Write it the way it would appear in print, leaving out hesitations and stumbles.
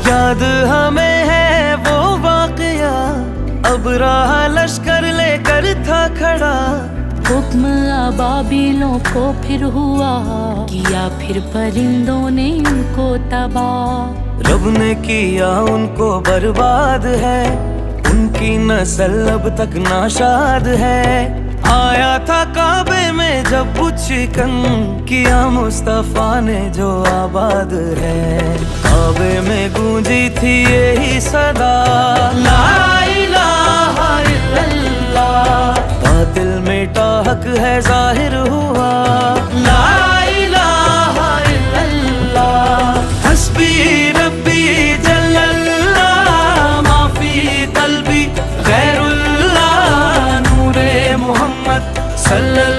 یاد ہمیں ہے وہ واقعہ، ابراہ لشکر لے کر تھا کھڑا، حکم ابابیلوں کو پھر ہوا، کیا پھر پرندوں نے ان کو تباہ، رب نے کیا ان کو برباد ہے، ان کی نسل اب تک ناشاد ہے، آیا تھا کعبے میں جب بت شکن، کیا مصطفیٰ نے جو آباد ہے، کعبے میں گونجی تھی یہی صدا، لا الہ الا اللہ، باطل میٹا حق ہے ظاہر ہوا، لا الہ الا اللہ، حسبی ربی جل اللہ، ما فی قلبی غیر اللہ، نور محمد صلی اللہ